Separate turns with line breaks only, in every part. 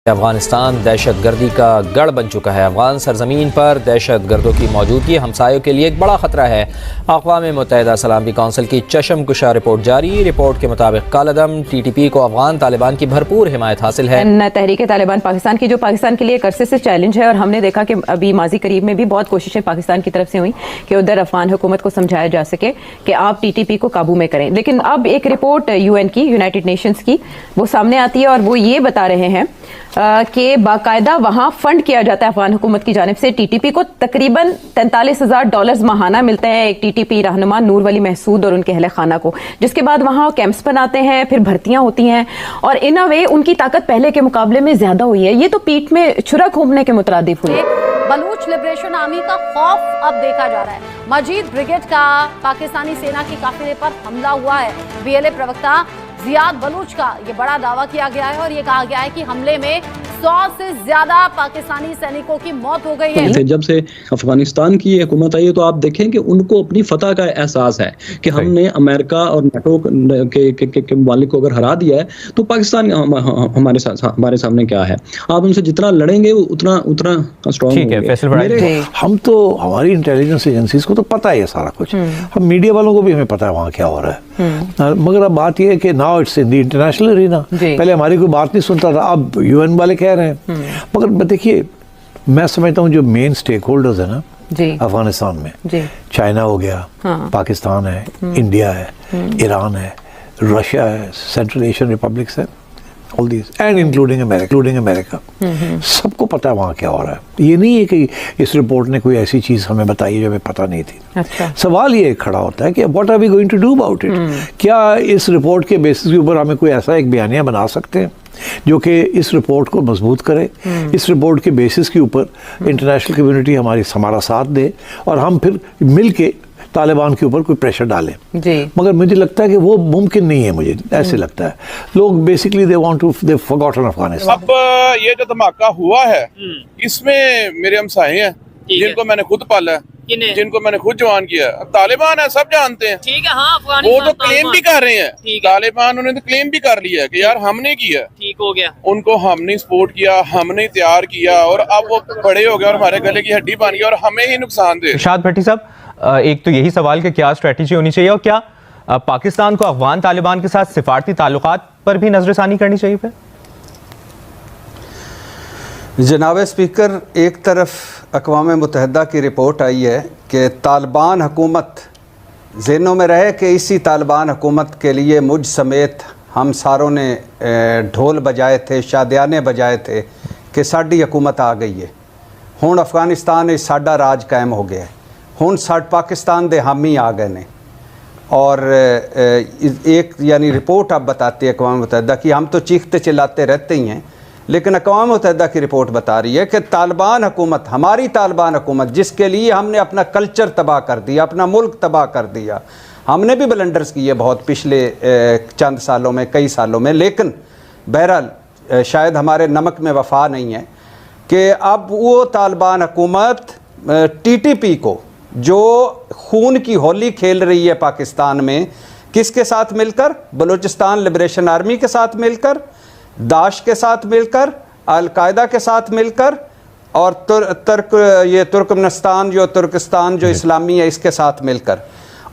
अफगानिस्तान दहशत गर्दी का गढ़ बन चुका है। अफगान सरजमीन पर दहशत गर्दों की मौजूदगी हमसायों के लिए एक बड़ा खतरा है। अक़वाम मुत्तहिदा सलामती कौंसिल की चशमकुशा रिपोर्ट जारी। रिपोर्ट के मुताबिक कालदम TTP को अफगान तालिबान की भरपूर हिमायत हासिल है।
तहरीक तालिबान पाकिस्तान की जो पाकिस्तान के लिए एक अरसे से चैलेंज है, और हमने देखा कि अभी माजी करीब में भी बहुत कोशिशें पाकिस्तान की तरफ से हुई कि उधर अफगान हुकूमत को समझाया जा सके कि आप TTP को काबू में करें। लेकिन अब एक रिपोर्ट UN की, यूनाइटेड नेशंस की, वो सामने आती है और वो ये बता रहे हैं कि बाकायदा वहाँ फंड किया जाता है अफगान हुकूमत की जानिब से। TTP को तकरीबन $43,000 माहाना मिलते हैं एक TTP रहनुमा नूर वली महसूद और उनके अहले खाना को, जिसके बाद वहाँ कैंप्स बनाते हैं, फिर भर्तियाँ होती हैं और इन अ वे उनकी ताकत पहले के मुकाबले में ज्यादा हुई है। ये तो पीठ में छुरा घूमने के मुतरादिफ हुई।
बलूच लिबरेशन आर्मी का खौफ अब देखा जा रहा है। मजीद ब्रिगेड का पाकिस्तानी सेना के काफिले पर हमला हुआ है। BLA प्रवक्ता जियाद बलूच का ये बड़ा दावा किया गया है और ये कहा गया है कि हमले में 100 से ज्यादा पाकिस्तानी सैनिकों की मौत हो गई है।
जब से अफगानिस्तान की हुकूमत आई है तो आप देखें कि उनको अपनी फतह का एहसास है कि हमने अमेरिका और नेटो के मालिक को अगर हरा दिया है तो पाकिस्तान हमारे सामने क्या है। आप उनसे जितना लड़ेंगे उतना स्ट्रॉन्ग होंगे।
हम तो, हमारी इंटेलिजेंस एजेंसीज को तो पता है ये सारा कुछ, हम मीडिया वालों को भी हमें पता है वहाँ क्या हो रहा है। मगर अब बात यह है कि now it's in the international arena. पहले हमारी कोई बात नहीं सुनता था, अब UN वाले कह रहे हैं। मगर देखिए, मैं समझता हूँ जो मेन स्टेक होल्डर्स है ना अफगानिस्तान में, चाइना हो गया, पाकिस्तान है, इंडिया है, ईरान है, रशिया है, सेंट्रल एशियन रिपब्लिक्स है, all these and including America, सबको पता है वहाँ क्या हो रहा है। ये नहीं है कि इस रिपोर्ट ने कोई ऐसी चीज़ हमें बताई जो हमें पता नहीं थी।
अच्छा।
सवाल ये खड़ा होता है कि what are we going to do about it. क्या इस रिपोर्ट के बेसिस के ऊपर हमें कोई ऐसा एक बयानिया बना सकते हैं जो कि इस रिपोर्ट को मजबूत करे, इस रिपोर्ट के बेसिस के ऊपर इंटरनेशनल कम्युनिटी हमारा साथ दे और हम फिर मिल के तालिबान के ऊपर कोई प्रेशर डालें। मगर मुझे लगता है कि वो मुमकिन नहीं है। मुझे ऐसे लगता है लोग बेसिकली दे फॉरगॉटन अफगानिस्तान।
अब ये जो धमाका हुआ है इसमें मेरे हमसाए हैं जिनको मैंने खुद पाला है, जिनको मैंने खुद जवान किया। अब तालिबान है, सब जानते हैं।
ठीक है, हाँ,
वो तो क्लेम भी कर रहे हैं, तालिबान उन्होंने तो क्लेम भी कर लिया है कि यार हमने किया,
ठीक हो गया,
उनको हमने सपोर्ट किया, हमने तैयार किया और अब वो बड़े हो गए और हमारे गले की हड्डी बन गई और हमें ही नुकसान दे।
इरशाद भट्टी साहब, एक तो यही सवाल कि क्या स्ट्रेटेजी होनी चाहिए और क्या पाकिस्तान को अफगान तालिबान के साथ सिफारती ताल्लुकात पर भी नजरसानी करनी चाहिए फिर?
जनाब स्पीकर, एक तरफ अक़वाम मुत्तहिदा की रिपोर्ट आई है कि तालिबान हुकूमत ज़हनों में रहे कि इसी तालिबान हुकूमत के लिए मुझ समेत हम सारों ने ढोल बजाए थे, शादियाने बजाए थे कि साड़ी हुकूमत आ गई है, हुण अफगानिस्तान साडा राज कायम हो गया है, हुण पाकिस्तान दे हामी आ गए ने। और एक यानी रिपोर्ट अब बताती है अक़वाम मुत्तहिदा की, हम तो चीखते चिल्लाते रहते ही हैं, लेकिन अक़वाम मुत्तहिदा की रिपोर्ट बता रही है कि तालिबान हुकूमत, हमारी तालिबान हुकूमत जिसके लिए हमने अपना कल्चर तबाह कर दिया, अपना मुल्क तबाह कर दिया, हमने भी ब्लंडर्स किए बहुत पिछले चंद सालों में, कई सालों में, लेकिन बहरहाल शायद हमारे नमक में वफा नहीं है कि अब वो तालिबान हुकूमत TTP को जो खून की होली खेल रही है पाकिस्तान में, किसके साथ मिलकर? बलूचिस्तान लिबरेशन आर्मी के साथ मिलकर, दाश के साथ मिलकर, अल-कायदा के साथ मिलकर और तुर्कमेनिस्तान जो तुर्किस्तान जो इस्लामी है इसके साथ मिलकर।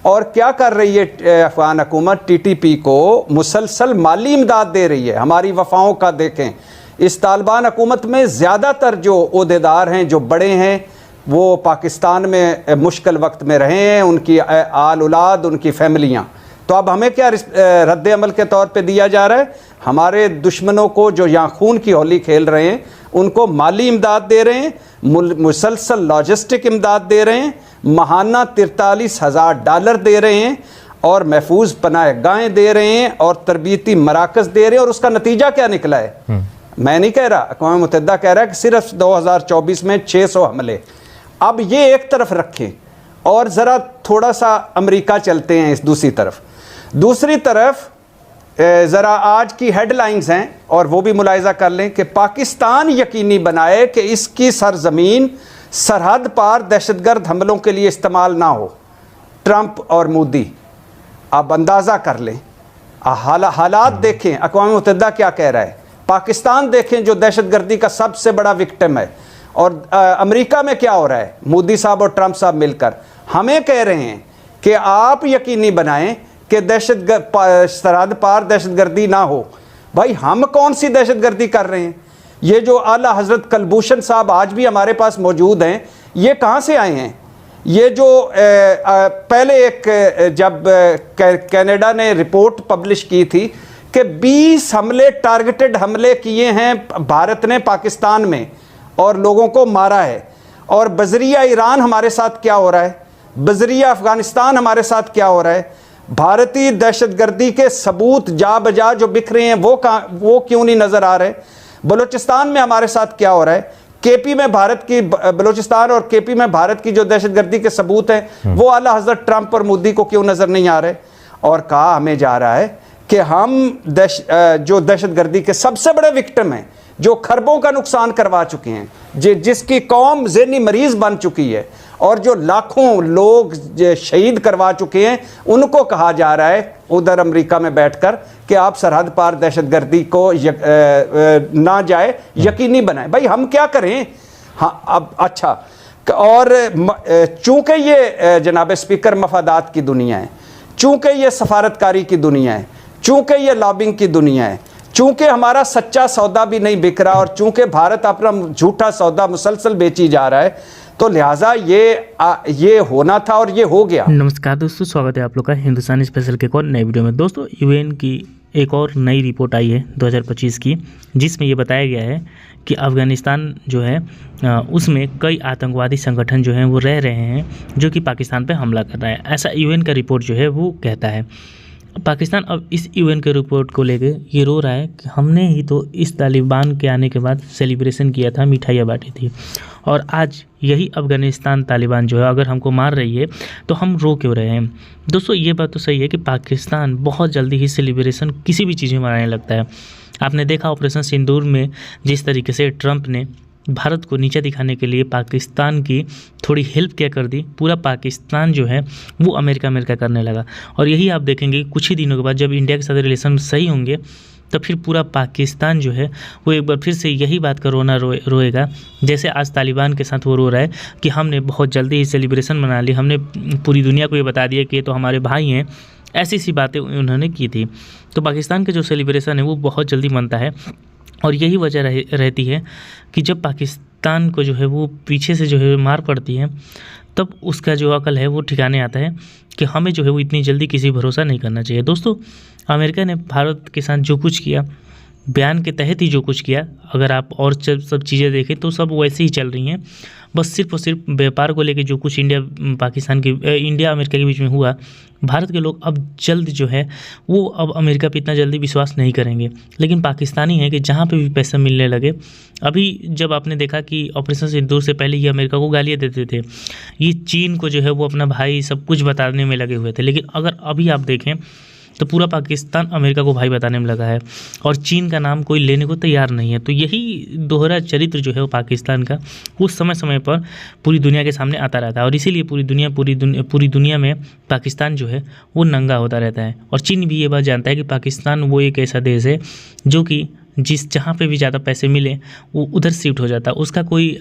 और क्या कर रही है अफगान हुकूमत? TTP को मुसलसल माली इमदाद दे रही है। हमारी वफाओं का देखें, इस तालिबान हुकूमत में ज़्यादातर जो ओहदेदार हैं, जो बड़े हैं, वो पाकिस्तान में मुश्किल वक्त में रहे हैं, उनकी आल औलाद, उनकी फैमिलियाँ। तो अब हमें क्या रद्द अमल के तौर पे दिया जा रहा है? हमारे दुश्मनों को जो यहाँ खून की होली खेल रहे हैं उनको माली इमदाद दे रहे हैं, मुसलसल लॉजिस्टिक इमदाद दे रहे हैं, माहाना $43,000 दे रहे हैं और महफूज पनाह गाहें दे रहे हैं और तरबियती मराकज़ दे रहे हैं। और उसका नतीजा क्या निकला है? मैं नहीं कह रहा, अक़वाम मुत्तहिदा कह रहा है कि सिर्फ 2024 में 600 हमले। अब ये एक तरफ रखें और ज़रा थोड़ा सा अमेरिका चलते हैं इस दूसरी तरफ ज़रा आज की हेडलाइंस हैं और वो भी मुलाहिज़ा कर लें कि पाकिस्तान यकीनी बनाए कि इसकी सरजमीन सरहद पार दहशतगर्द हमलों के लिए इस्तेमाल ना हो। ट्रंप और मोदी, आप अंदाज़ा कर लें, हालात देखें, अक़वाम मुत्तहिदा क्या कह रहा है पाकिस्तान देखें जो दहशतगर्दी का सबसे बड़ा विक्टिम है। और अमेरिका में क्या हो रहा है, मोदी साहब और ट्रंप साहब मिलकर हमें कह रहे हैं कि आप यकीनी बनाएं कि सरहद पार दहशतगर्दी ना हो। भाई हम कौन सी दहशतगर्दी कर रहे हैं? ये जो आला हजरत कुलभूषण साहब आज भी हमारे पास मौजूद हैं, ये कहाँ से आए हैं? ये जो पहले एक जब कनाडा ने रिपोर्ट पब्लिश की थी कि 20 हमले टारगेटेड हमले किए हैं भारत ने पाकिस्तान में और लोगों को मारा है। और बजरिया ईरान हमारे साथ क्या हो रहा है, बजरिया अफगानिस्तान हमारे साथ क्या हो रहा है, भारतीय दहशतगर्दी के सबूत जा बजा जो बिखरे हैं वो क्यों नहीं नजर आ रहे? बलूचिस्तान में हमारे साथ क्या हो रहा है, केपी में भारत की, बलूचिस्तान और केपी में भारत की जो दहशतगर्दी के सबूत हैं वो आला हजरत ट्रंप और मोदी को क्यों नजर नहीं आ रहे? और कहा हमें जा रहा है कि हम जो दहशतगर्दी के सबसे बड़े विक्टिम हैं, जो खरबों का नुकसान करवा चुके हैं, जिसकी कौम ज़हनी मरीज बन चुकी है और जो लाखों लोग शहीद करवा चुके हैं, उनको कहा जा रहा है उधर अमेरिका में बैठकर कि आप सरहद पार दहशतगर्दी को ना जाए यकीनी बनाएं। भाई हम क्या करें? हाँ अब अच्छा, और चूंकि ये जनाब स्पीकर मफादात की दुनिया है, चूंकि ये सफारतकारी की दुनिया है, चूंकि ये लॉबिंग की दुनिया है, चूंकि हमारा सच्चा सौदा भी नहीं बिक रहा और चूंकि भारत अपना झूठा सौदा मुसलसल बेची जा रहा है, तो लिहाजा ये होना था और ये हो गया।
नमस्कार दोस्तों, स्वागत है आप लोग का हिंदुस्तानी स्पेशल के एक और नई वीडियो में। दोस्तों यूएन की एक और नई रिपोर्ट आई है 2025 की, जिसमें ये बताया गया है कि अफ़गानिस्तान जो है उसमें कई आतंकवादी संगठन जो हैं वो रह रहे हैं जो कि पाकिस्तान पे हमला कर रहा है। ऐसा यूएन का रिपोर्ट जो है वो कहता है। पाकिस्तान अब इस यूएन के रिपोर्ट को लेके ये रो रहा है कि हमने ही तो इस तालिबान के आने के बाद सेलिब्रेशन किया था, मिठाइयाँ बांटी थी, और आज यही अफ़गानिस्तान तालिबान जो है अगर हमको मार रही है तो हम रो क्यों रहे हैं? दोस्तों ये बात तो सही है कि पाकिस्तान बहुत जल्दी ही सेलिब्रेशन किसी भी चीज़ में मनाने लगता है। आपने देखा ऑपरेशन सिंदूर में जिस तरीके से ट्रंप ने भारत को नीचा दिखाने के लिए पाकिस्तान की थोड़ी हेल्प क्या कर दी, पूरा पाकिस्तान जो है वो अमेरिका करने लगा। और यही आप देखेंगे कुछ ही दिनों के बाद जब इंडिया के साथ रिलेशन सही होंगे तो फिर पूरा पाकिस्तान जो है वो एक बार फिर से यही बात का रोना रोएगा, जैसे आज तालिबान के साथ वो रो रहा है कि हमने बहुत जल्दी ही सेलिब्रेशन मना ली, हमने पूरी दुनिया को ये बता दिया कि ये तो हमारे भाई हैं। ऐसी सी बातें उन्होंने की थी। तो पाकिस्तान का जो सेलिब्रेशन है वो बहुत जल्दी मनता है और यही वजह रहती है कि जब पाकिस्तान को जो है वो पीछे से जो है मार पड़ती है तब उसका जो अकल है वो ठिकाने आता है कि हमें जो है वो इतनी जल्दी किसी भरोसा नहीं करना चाहिए। दोस्तों अमेरिका ने भारत के साथ जो कुछ किया, बयान के तहत ही जो कुछ किया, अगर आप और सब चीज़ें देखें तो सब वैसे ही चल रही हैं। बस सिर्फ और सिर्फ व्यापार को लेके जो कुछ इंडिया अमेरिका के बीच में हुआ, भारत के लोग अब जल्द जो है वो अब अमेरिका पे इतना जल्दी विश्वास नहीं करेंगे। लेकिन पाकिस्तानी है कि जहाँ पे भी पैसा मिलने लगे, अभी जब आपने देखा कि ऑपरेशन सिंदूर से पहले ये अमेरिका को गालियाँ देते थे, ये चीन को जो है वो अपना भाई सब कुछ बताने में लगे हुए थे, लेकिन अगर अभी आप देखें तो पूरा पाकिस्तान अमेरिका को भाई बताने में लगा है और चीन का नाम कोई लेने को तैयार नहीं है। तो यही दोहरा चरित्र जो है वो पाकिस्तान का वो समय समय पर पूरी दुनिया के सामने आता रहता है और इसीलिए पूरी दुनिया में पाकिस्तान जो है वो नंगा होता रहता है। और चीन भी ये बात जानता है कि पाकिस्तान वो एक ऐसा देश है जो कि जहाँ पे भी ज़्यादा पैसे मिले वो उधर शिफ्ट हो जाता है। उसका कोई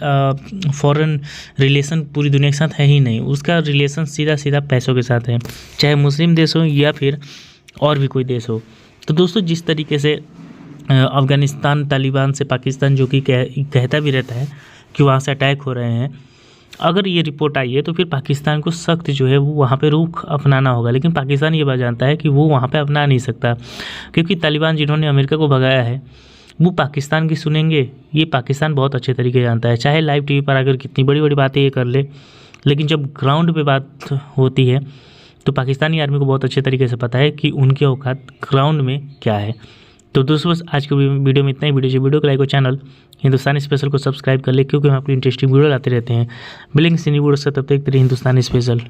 फॉरेन रिलेशन पूरी दुनिया के साथ है ही नहीं, उसका रिलेशन सीधा पैसों के साथ है, चाहे मुस्लिम देश हो या फिर और भी कोई देश हो। तो दोस्तों जिस तरीके से अफ़गानिस्तान तालिबान से पाकिस्तान जो कि कहता भी रहता है कि वहाँ से अटैक हो रहे हैं, अगर ये रिपोर्ट आई है तो फिर पाकिस्तान को सख्त जो है वो वहाँ पे रुख अपनाना होगा। लेकिन पाकिस्तान ये बात जानता है कि वो वहाँ पे अपना नहीं सकता, क्योंकि तालिबान जिन्होंने अमेरिका को भगाया है वो पाकिस्तान की सुनेंगे, ये पाकिस्तान बहुत अच्छे तरीके से जानता है। चाहे लाइव टीवी पर अगर कितनी बड़ी बातें ये कर ले, लेकिन जब ग्राउंड पे बात होती है तो पाकिस्तानी आर्मी को बहुत अच्छे तरीके से पता है कि उनके औकात ग्राउंड में क्या है। तो दोस्तों बस आज की वीडियो में इतना ही। वीडियो को लाइक और चैनल हिंदुस्तानी स्पेशल को सब्सक्राइब कर ले, क्योंकि हम आपको इंटरेस्टिंग वीडियो लाते रहते हैं। मिलेंगे सिनी वीडियो से, तब तक हिंदुस्तानी स्पेशल।